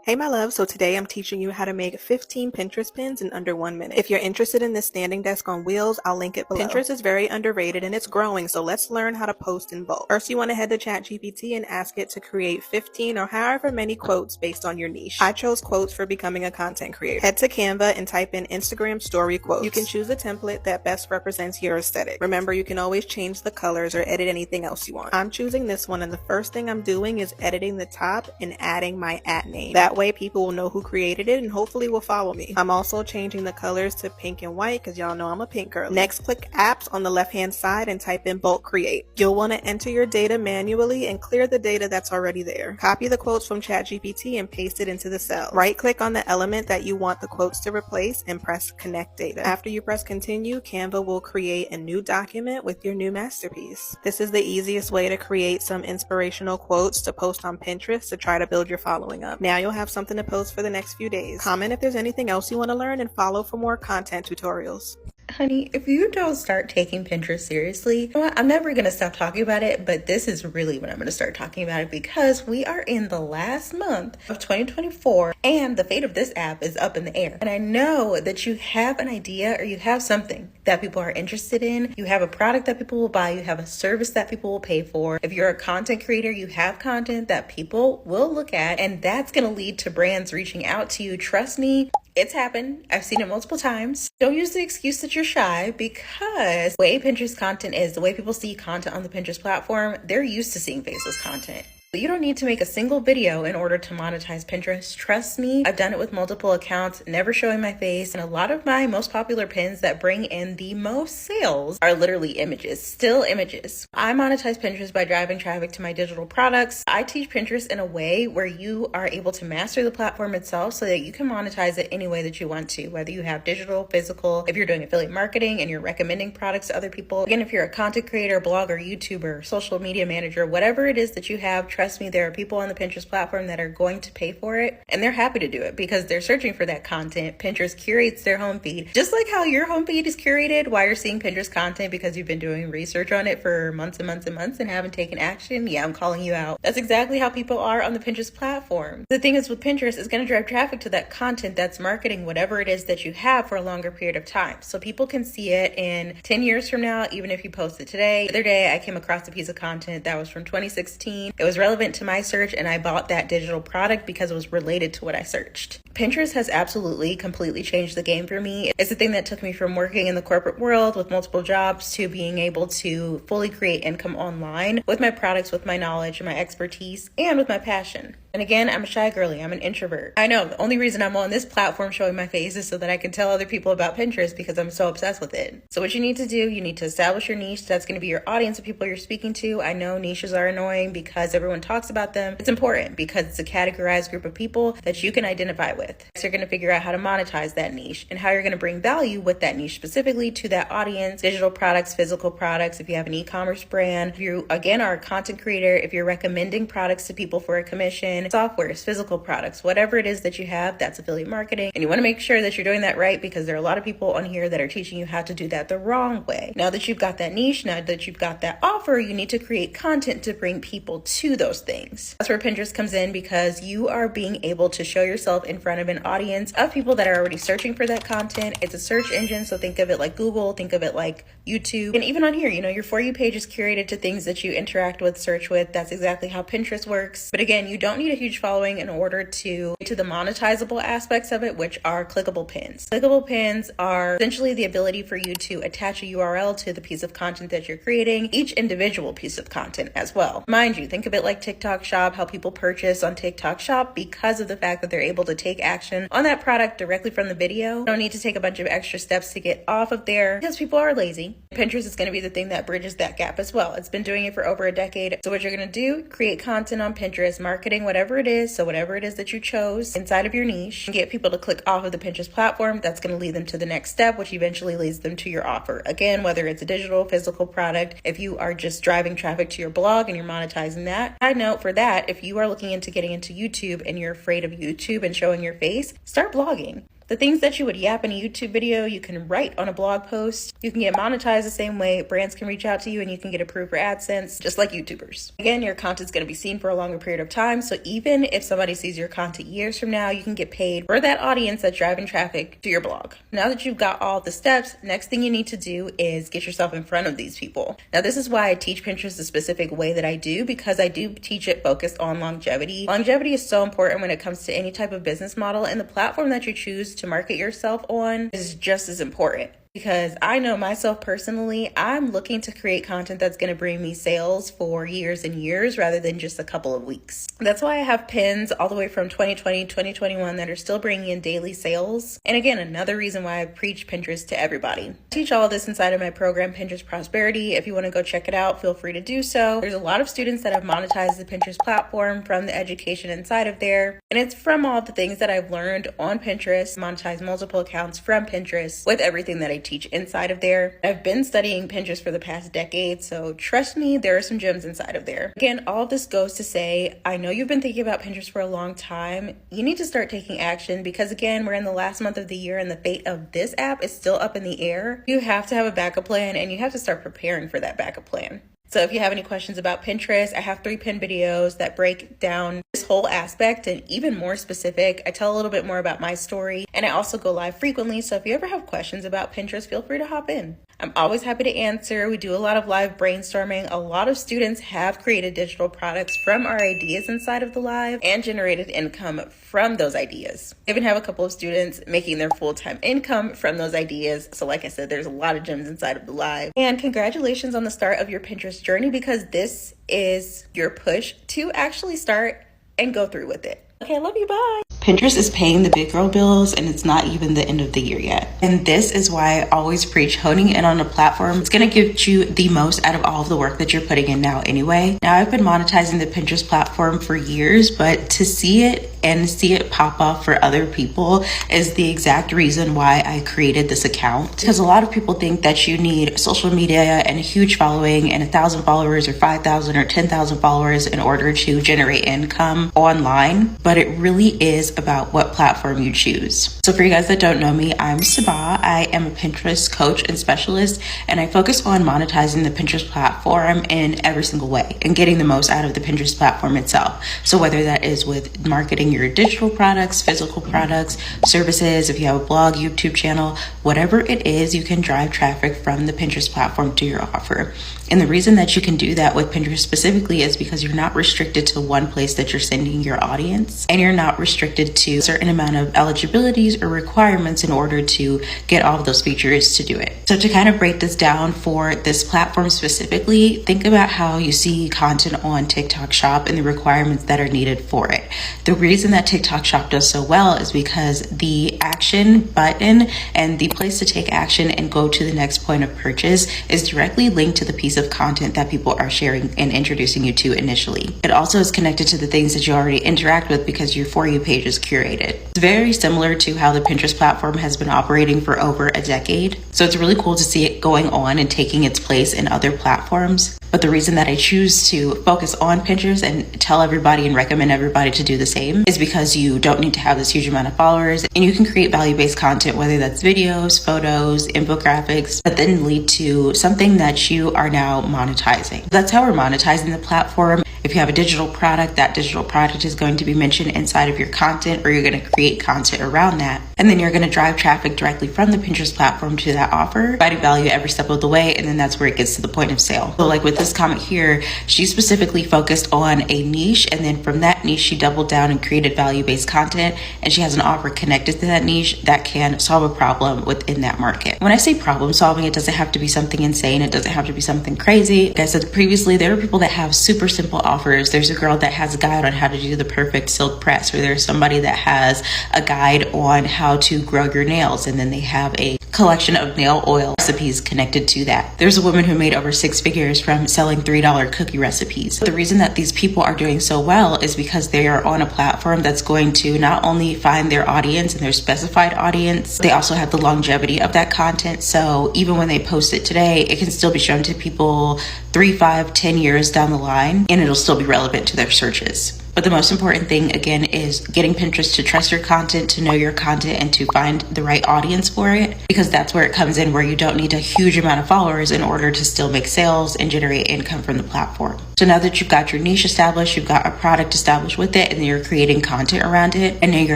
Hey my love, so today I'm teaching you how to make 15 Pinterest pins in under 1 minute. If you're interested in this standing desk on wheels, I'll link it below. Pinterest is very underrated and it's growing, so let's learn how to post in bulk. First, you want to head to ChatGPT and ask it to create 15 or however many quotes based on your niche. I chose quotes for becoming a content creator. Head to Canva and type in Instagram story quotes. You can choose a template that best represents your aesthetic. Remember, you can always change the colors or edit anything else you want. I'm choosing this one, and the first thing I'm doing is editing the top and adding my @ name. That way people will know who created it and hopefully will follow me. I'm also changing the colors to pink and white because y'all know I'm a pink girl. Next, click apps on the left hand side and type in bulk create. You'll want to enter your data manually and clear the data that's already there. Copy the quotes from ChatGPT and paste it into the cell. Right click on the element that you want the quotes to replace and press connect data. After you press continue, Canva will create a new document with your new masterpiece. This is the easiest way to create some inspirational quotes to post on Pinterest to try to build your following up. Now you'll have something to post for the next few days. Comment if there's anything else you want to learn and follow for more content tutorials. Honey, if you don't start taking Pinterest seriously, you know what? I'm never going to stop talking about it, but this is really when I'm going to start talking about it because we are in the last month of 2024 and the fate of this app is up in the air. And I know that you have an idea or you have something that people are interested in. You have a product that people will buy. You have a service that people will pay for. If you're a content creator, you have content that people will look at, and that's going to lead to brands reaching out to you. Trust me. It's happened. I've seen it multiple times. Don't use the excuse that you're shy because the way Pinterest content is, the way people see content on the Pinterest platform, they're used to seeing faceless content. You don't need to make a single video in order to monetize Pinterest. Trust me, I've done it with multiple accounts, never showing my face, and a lot of my most popular pins that bring in the most sales are literally images, still images. I monetize Pinterest by driving traffic to my digital products. I teach Pinterest in a way where you are able to master the platform itself so that you can monetize it any way that you want to, whether you have digital, physical, if you're doing affiliate marketing and you're recommending products to other people. Again, if you're a content creator, blogger, YouTuber, social media manager, whatever it is that you have, trust me, there are people on the Pinterest platform that are going to pay for it, and they're happy to do it because they're searching for that content. Pinterest curates their home feed, just like how your home feed is curated while you're seeing Pinterest content because you've been doing research on it for months and months and months and haven't taken action. Yeah, I'm calling you out. That's exactly how people are on the Pinterest platform. The thing is with Pinterest, it's going to drive traffic to that content that's marketing whatever it is that you have for a longer period of time. So people can see it in 10 years from now, even if you post it today. The other day, I came across a piece of content that was from 2016. It was relevant to my search and I bought that digital product because it was related to what I searched. Pinterest has absolutely completely changed the game for me. It's the thing that took me from working in the corporate world with multiple jobs to being able to fully create income online with my products, with my knowledge and my expertise, and with my passion. And again, I'm a shy girly. I'm an introvert. I know the only reason I'm on this platform showing my face is so that I can tell other people about Pinterest because I'm so obsessed with it. So what you need to do, you need to establish your niche. That's going to be your audience of people you're speaking to. I know niches are annoying because everyone talks about them. It's important because it's a categorized group of people that you can identify with. So you're going to figure out how to monetize that niche and how you're going to bring value with that niche specifically to that audience, digital products, physical products. If you have an e-commerce brand, if you again are a content creator, if you're recommending products to people for a commission, softwares, physical products, whatever it is that you have, that's affiliate marketing. And you want to make sure that you're doing that right because there are a lot of people on here that are teaching you how to do that the wrong way. Now that you've got that niche, now that you've got that offer, you need to create content to bring people to those things. That's where Pinterest comes in because you are being able to show yourself in front of an audience of people that are already searching for that content. It's a search engine, so think of it like Google, think of it like YouTube. And even on here, your For You page is curated to things that you interact with, search with. That's exactly how Pinterest works. But again, you don't need a huge following in order to get to the monetizable aspects of it, which are clickable pins. Clickable pins are essentially the ability for you to attach a URL to the piece of content that you're creating, each individual piece of content as well. Mind you, think of it like TikTok Shop, how people purchase on TikTok Shop because of the fact that they're able to take action on that product directly from the video. You don't need to take a bunch of extra steps to get off of there because people are lazy. Pinterest is going to be the thing that bridges that gap as well. It's been doing it for over a decade. So what you're going to do, create content on Pinterest, marketing whatever it is. So whatever it is that you chose inside of your niche, get people to click off of the Pinterest platform. That's going to lead them to the next step, which eventually leads them to your offer. Again, whether it's a digital, physical product, if you are just driving traffic to your blog and you're monetizing that. Side note for that, if you are looking into getting into YouTube and you're afraid of YouTube and showing your face, start blogging. The things that you would yap in a YouTube video, you can write on a blog post. You can get monetized the same way. Brands can reach out to you and you can get approved for AdSense, just like YouTubers. Again, your content's going to be seen for a longer period of time. So even if somebody sees your content years from now, you can get paid for that audience that's driving traffic to your blog. Now that you've got all the steps, next thing you need to do is get yourself in front of these people. Now, this is why I teach Pinterest the specific way that I do, because I do teach it focused on longevity. Longevity is so important when it comes to any type of business model, and the platform that you choose to market yourself on is just as important. Because I know myself personally, I'm looking to create content that's going to bring me sales for years and years rather than just a couple of weeks. That's why I have pins all the way from 2020, 2021 that are still bringing in daily sales. And again, another reason why I preach Pinterest to everybody. I teach all of this inside of my program, Pinterest Prosperity. If you want to go check it out, feel free to do so. There's a lot of students that have monetized the Pinterest platform from the education inside of there. And it's from all the things that I've learned on Pinterest, monetize multiple accounts from Pinterest with everything that I teach inside of there. I've been studying Pinterest for the past decade, so trust me, there are some gems inside of there. Again, all of this goes to say, I know you've been thinking about Pinterest for a long time. You need to start taking action because again, we're in the last month of the year and the fate of this app is still up in the air. You have to have a backup plan and you have to start preparing for that backup plan. So if you have any questions about Pinterest, I have 3 pinned videos that break down this whole aspect and even more specific. I tell a little bit more about my story and I also go live frequently. So if you ever have questions about Pinterest, feel free to hop in. I'm always happy to answer. We do a lot of live brainstorming. A lot of students have created digital products from our ideas inside of the live and generated income from those ideas. I even have a couple of students making their full-time income from those ideas. So like I said, there's a lot of gems inside of the live. And congratulations on the start of your Pinterest journey because this is your push to actually start and go through with it. Okay, I love you. Bye. Pinterest is paying the big girl bills and it's not even the end of the year yet. And this is why I always preach honing in on a platform. It's going to give you the most out of all of the work that you're putting in now anyway. Now I've been monetizing the Pinterest platform for years, but to see it and see it pop up for other people is the exact reason why I created this account. Because a lot of people think that you need social media and a huge following and 1,000 followers or 5,000 or 10,000 followers in order to generate income online. But it really is about what platform you choose. So for you guys that don't know me, I'm SABAH. I am a Pinterest coach and specialist, and I focus on monetizing the Pinterest platform in every single way and getting the most out of the Pinterest platform itself. So whether that is with marketing your digital products, physical products, services, if you have a blog, YouTube channel, whatever it is, you can drive traffic from the Pinterest platform to your offer. And the reason that you can do that with Pinterest specifically is because you're not restricted to one place that you're sending your audience, and you're not restricted to a certain amount of eligibilities or requirements in order to get all of those features to do it. So to kind of break this down for this platform specifically, think about how you see content on TikTok Shop and the requirements that are needed for it. The reason that TikTok Shop does so well is because the action button and the place to take action and go to the next point of purchase is directly linked to the piece of content that people are sharing and introducing you to initially. It also is connected to the things that you already interact with because your For You page is curated. It's very similar to how the Pinterest platform has been operating for over a decade. So it's really cool to see it going on and taking its place in other platforms. But the reason that I choose to focus on Pinterest and tell everybody and recommend everybody to do the same is because you don't need to have this huge amount of followers and you can create value-based content, whether that's videos, photos, infographics, but then lead to something that you are now monetizing. That's how we're monetizing the platform. If you have a digital product, that digital product is going to be mentioned inside of your content, or you're going to create content around that. And then you're going to drive traffic directly from the Pinterest platform to that offer, providing value every step of the way. And then that's where it gets to the point of sale. So like with this comment here, she specifically focused on a niche. And then from that niche, she doubled down and created value-based content. And she has an offer connected to that niche that can solve a problem within that market. When I say problem solving, it doesn't have to be something insane. It doesn't have to be something crazy. Like I said previously, there are people that have super simple offers. There's a girl that has a guide on how to do the perfect silk press, or there's somebody that has a guide on how to grow your nails, and then they have a collection of nail oil recipes connected to that. There's a woman who made over 6 figures from selling $3 cookie recipes. The reason that these people are doing so well is because they are on a platform that's going to not only find their audience and their specified audience, they also have the longevity of that content. So even when they post it today, it can still be shown to people 3, 5, 10 years down the line, and it'll still be relevant to their searches. But the most important thing, again, is getting Pinterest to trust your content, to know your content, and to find the right audience for it, because that's where it comes in, where you don't need a huge amount of followers in order to still make sales and generate income from the platform. So now that you've got your niche established, you've got a product established with it, and you're creating content around it, and now you're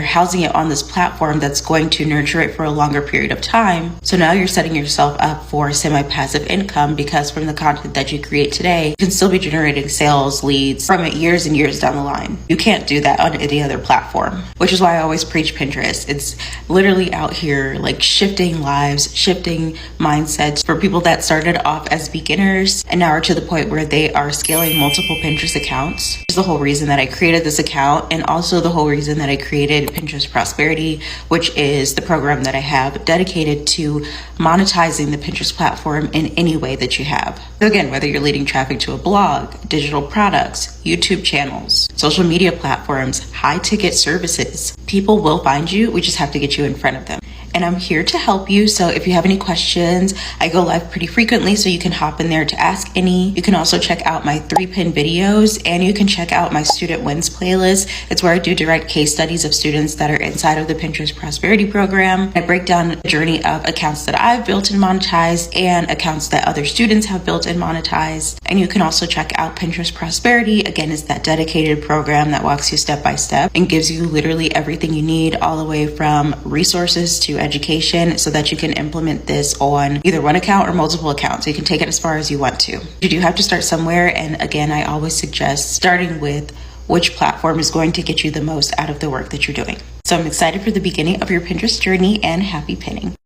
housing it on this platform that's going to nurture it for a longer period of time. So now you're setting yourself up for semi-passive income, because from the content that you create today, you can still be generating sales leads from it years and years down the line. You can't do that on any other platform, which is why I always preach Pinterest. It's literally out here like shifting lives, shifting mindsets for people that started off as beginners and now are to the point where they are scaling multiple Pinterest accounts. Which is the whole reason that I created this account, and also the whole reason that I created Pinterest Prosperity, which is the program that I have dedicated to monetizing the Pinterest platform in any way that you have. So again, whether you're leading traffic to a blog, digital products, YouTube channels, social media platforms, high ticket services, people will find you. We just have to get you in front of them. And I'm here to help you. So if you have any questions, I go live pretty frequently, so you can hop in there to ask any. You can also check out my 3-pin videos, and you can check out my Student Wins playlist. It's where I do direct case studies of students that are inside of the Pinterest Prosperity program. I break down the journey of accounts that I've built and monetized and accounts that other students have built and monetized. And you can also check out Pinterest Prosperity. Again, it's that dedicated program that walks you step by step and gives you literally everything you need, all the way from resources to education, so that you can implement this on either one account or multiple accounts. So you can take it as far as you want to. You do have to start somewhere, and again, I always suggest starting with which platform is going to get you the most out of the work that you're doing. So I'm excited for the beginning of your Pinterest journey, and happy pinning.